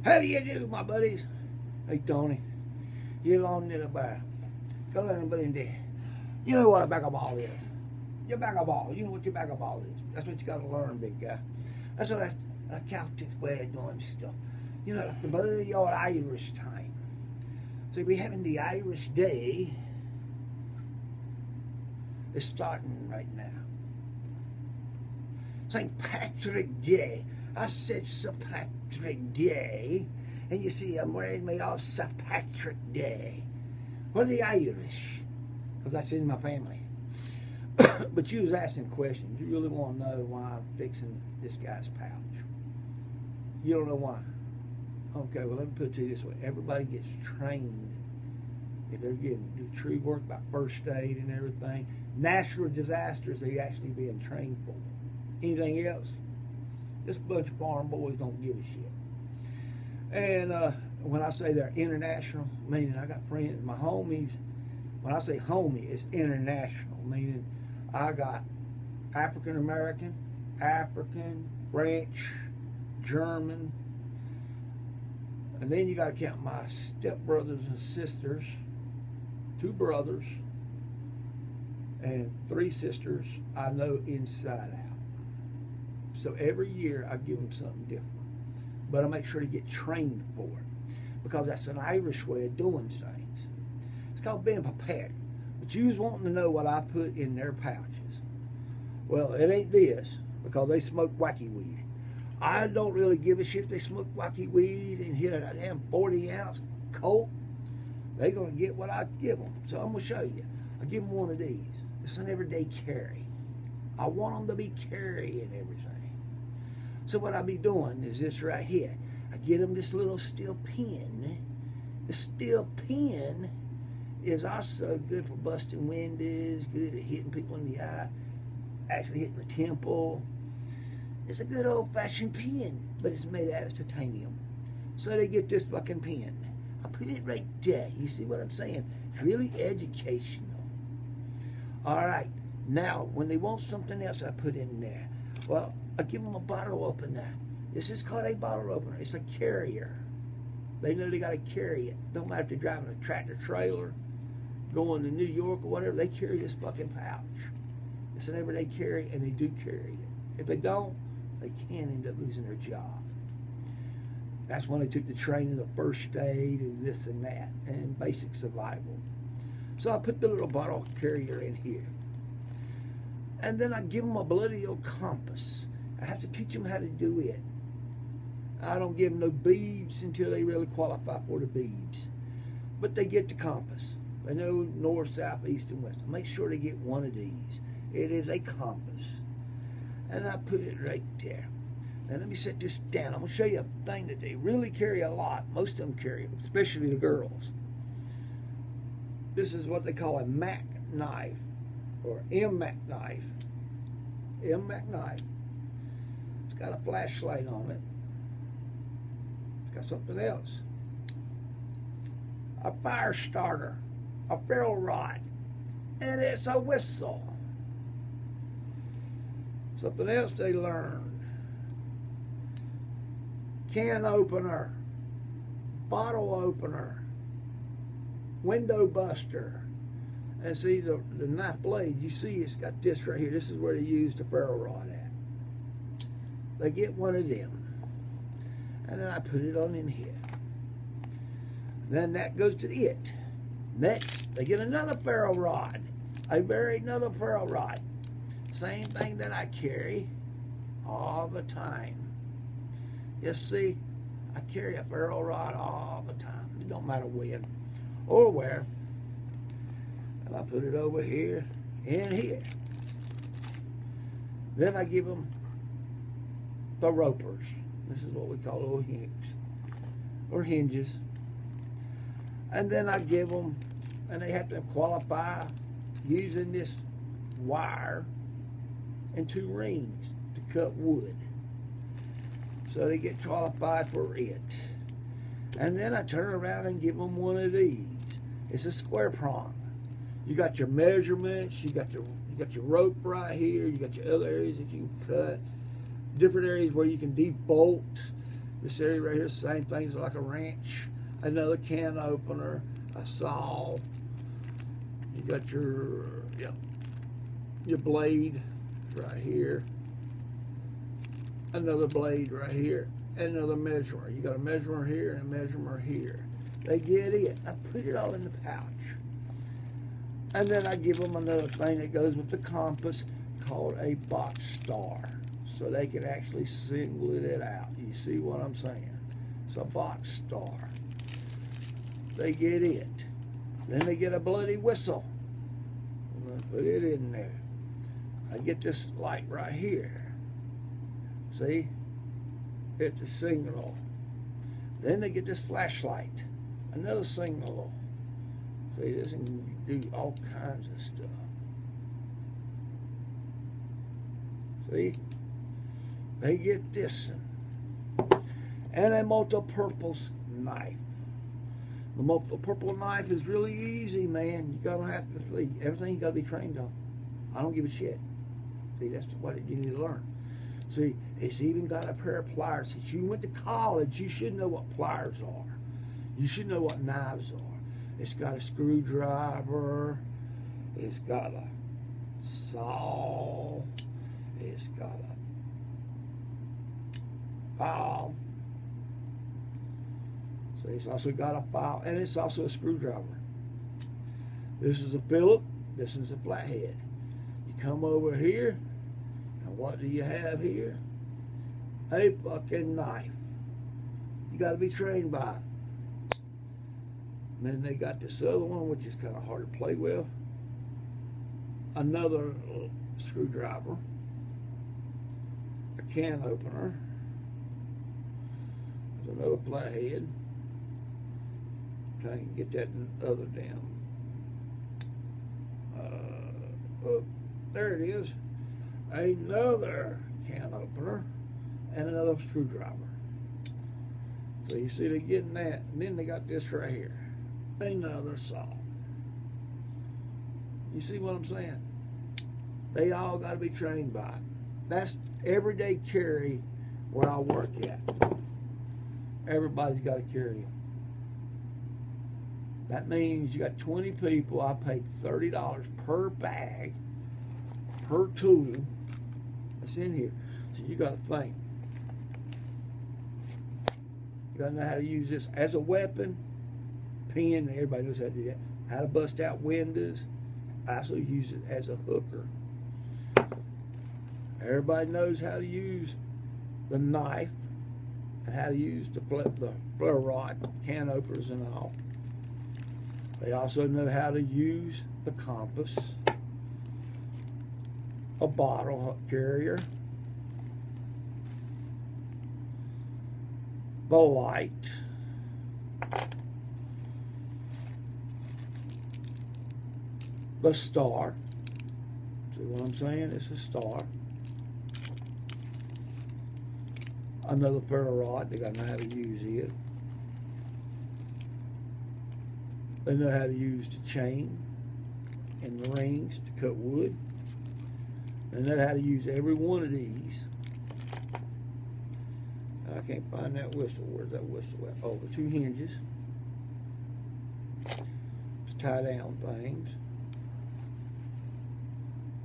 How do you do, my buddies? Hey, Tony. You along in the bar. Go let him in there. You know what a bag of ball is. Your bag of ball. You know what your bag of ball is. That's what you got to learn, big guy. That's what a Celtic way of doing stuff. You know, the old Irish time. So we're having the Irish Day. It's starting right now. St. Patrick Day. I said St. Patrick Day. And you see, I'm wearing my old St. Patrick Day. What are the Irish? Because that's in my family. But you was asking questions. You really want to know why I'm fixing this guy's pouch. You don't know why. Okay, well, let me put it to you this way. Everybody gets trained if they're getting do true work about first aid and everything. Natural disasters, they actually being trained for. Anything else? This bunch of farm boys don't give a shit. And when I say they're international, meaning I got friends, my homies. When I say homie, it's international, meaning I got African American, French, German, and then you got to count my stepbrothers and sisters, 2 brothers, and 3 sisters I know inside out. So every year I give them something different. But I make sure to get trained for it. Because that's an Irish way of doing things. It's called being prepared. But you was wanting to know what I put in their pouches. Well, it ain't this, because they smoke wacky weed. I don't really give a shit if they smoke wacky weed and hit a damn 40-ounce Colt. They're going to get what I give them. So I'm going to show you. I give them one of these. It's an everyday carry. I want them to be carrying everything. So what I be doing is this right here. I get them this little steel pen. The steel pen is also good for busting windows, good at hitting people in the eye, actually hitting the temple. It's a good old-fashioned pen, but it's made out of titanium. So they get this fucking pen. I put it right there. You see what I'm saying? It's really educational. All right. Now, when they want something else, I put in there. Well, I give them a bottle opener. This is called a bottle opener. It's a carrier. They know they got to carry it. Don't matter if they're driving a tractor trailer, going to New York or whatever, they carry this fucking pouch. It's an everyday carry, and they do carry it. If they don't, they can end up losing their job. That's when they took the training of first aid and this and that, and basic survival. So I put the little bottle carrier in here. And then I give them a bloody old compass. I have to teach them how to do it. I don't give them no beads until they really qualify for the beads. But they get the compass. They know north, south, east, and west. Make sure they get one of these. It is a compass. And I put it right there. Now let me set this down. I'm going to show you a thing that they really carry a lot. Most of them carry, especially the girls. This is what they call a Mac knife, or M-Mac knife. M-Mac knife. It's got a flashlight on it. It's got something else. A fire starter, a ferro rod, and it's a whistle. Something else they learned. Can opener, bottle opener, window buster. And see the knife blade, you see it's got this right here. This is where they use the ferro rod at. They get one of them. And then I put it on in here. Then that goes to it. Next, they get another ferro rod. I bury another ferro rod. Same thing that I carry all the time. You see, I carry a ferro rod all the time. It don't matter when or where. And I put it over here and here. Then I give them the ropers. This is what we call little hinges or hinges. And then I give them, and they have to qualify using this wire and 2 rings to cut wood. So they get qualified for it. And then I turn around and give them one of these. It's a square prong. You got your measurements, you got your rope right here, you got your other areas that you can cut, different areas where you can debolt, This area right here, same things like a wrench, another can opener, a saw. You got your blade right here, another blade right here, and another measurer. You got a measurer here and a measurer here. They get it. I put it all in the pouch. And then I give them another thing that goes with the compass called a box star, so they can actually single it out. You see what I'm saying? It's a box star. They get it. Then they get a bloody whistle. I'm going to put it in there. I get this light right here. See? It's a signal. Then they get this flashlight. Another signal. See, this can do all kinds of stuff. See? They get this one. And a multi-purpose knife. The multi-purpose knife is really easy, man. You gotta have to see everything. You gotta be trained on. I don't give a shit. See, that's what you need to learn. See, it's even got a pair of pliers. Since you went to college, you should know what pliers are. You should know what knives are. It's got a screwdriver. It's got a saw. It's got a file. So it's also got a file, and it's also a screwdriver. This is a Phillips. This is a flathead. You come over here, and what do you have here? A fucking knife. You got to be trained by it. And then they got this other one, which is kind of hard to play with. Another screwdriver. A can opener. There's another flathead. Trying to get that other down. Oh, there it is. Another can opener and another screwdriver. So you see they're getting that. And then they got this right here. Another saw. You see what I'm saying? They all got to be trained by it. That's everyday carry where I work at. Everybody's got to carry them. That means you got 20 people. I paid $30 per bag, per tool that's in here. So you got to think. You got to know how to use this as a weapon. Pen, everybody knows how to do that. How to bust out windows. I also use it as a hooker. Everybody knows how to use the knife and how to use the flare rod, can openers and all. They also know how to use the compass, a bottle carrier, the light, the star. See what I'm saying? It's a star. Another ferro rod. They got to know how to use it. They know how to use the chain and the rings to cut wood. They know how to use every one of these. I can't find that whistle. Where's that whistle at? Oh, the two hinges to tie down things.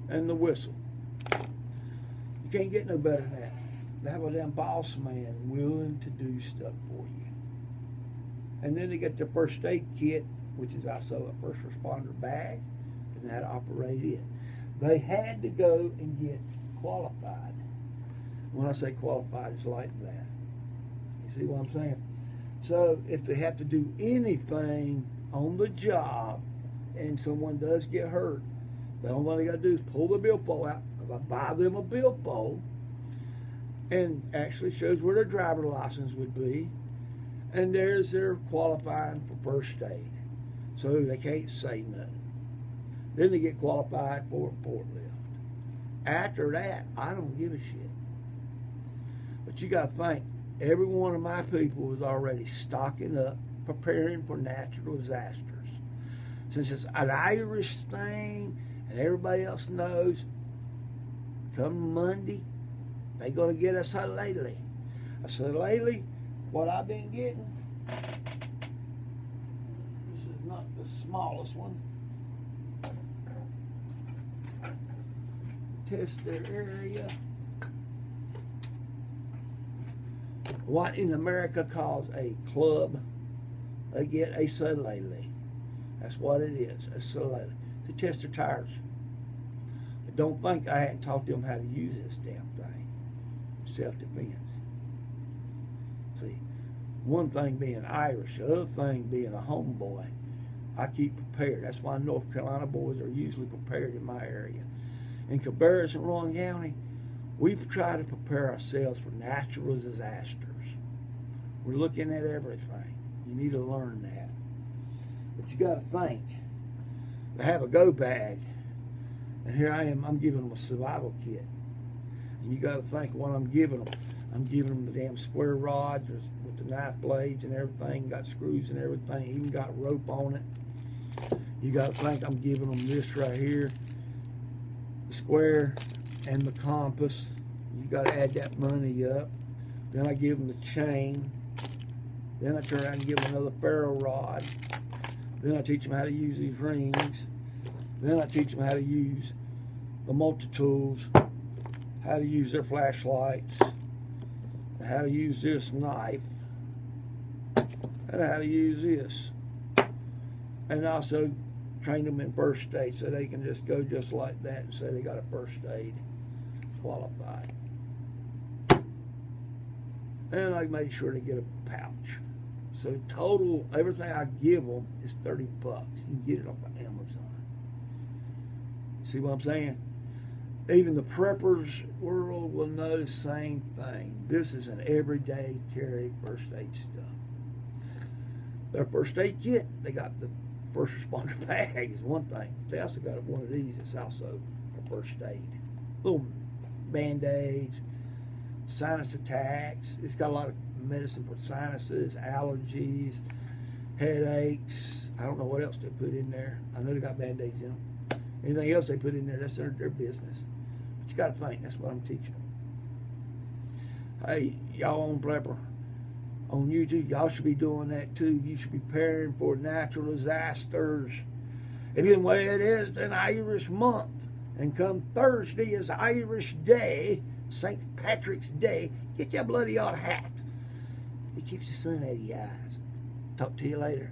And the whistle. You can't get no better than that. They have a damn boss man willing to do stuff for you. And then they get the first aid kit, which is also a first responder bag, and how to operate it. They had to go and get qualified. When I say qualified, it's like that. You see what I'm saying? So if they have to do anything on the job and someone does get hurt, the only thing they got to do is pull the billfold out, because I buy them a billfold, and actually shows where their driver license would be, and there's their qualifying for first aid. So they can't say nothing. Then they get qualified for a forklift. After that, I don't give a shit. But you got to think, every one of my people is already stocking up, preparing for natural disasters. Since it's an Irish thing, and everybody else knows, come Monday, they're going to get us a lately. A lately what I've been getting. This is not the smallest one. Test their area. What in America calls a club, they get a solele. That's what it is, a solele, to test their tires. I don't think I hadn't taught them how to use this damn thing. Self-defense. See, one thing being Irish, the other thing being a homeboy, I keep prepared. That's why North Carolina boys are usually prepared in my area. In comparison, Rowan County, we try to prepare ourselves for natural disasters. We're looking at everything. You need to learn that. But you got to think. They have a go bag, and here I am, I'm giving them a survival kit. And you got to think what I'm giving them. I'm giving them the damn square rods with the knife blades and everything, got screws and everything, even got rope on it. You got to think I'm giving them this right here, the square and the compass. You got to add that money up. Then I give them the chain. Then I turn around and give them another ferro rod. Then I teach them how to use these rings. Then I teach them how to use the multi-tools, how to use their flashlights, how to use this knife, and how to use this. And also train them in first aid so they can just go just like that and say they got a first aid qualified. And I made sure they get a pouch. So total, everything I give them is $30. You can get it off of Amazon. See what I'm saying? Even the preppers world will know the same thing. This is an everyday carry first aid stuff. Their first aid kit, they got the first responder bag is one thing. They also got one of these that's also for first aid. Little band-aids, sinus attacks. It's got a lot of medicine for sinuses, allergies, headaches. I don't know what else they put in there. I know they got band-aids in them. Anything else they put in there, that's their business. But you got to think, that's what I'm teaching them. Hey, y'all on Prepper, on YouTube, y'all should be doing that too. You should be preparing for natural disasters. And then way it is an Irish month. And come Thursday is Irish Day, St. Patrick's Day. Get your bloody old hat. It keeps the sun out of your eyes. Talk to you later.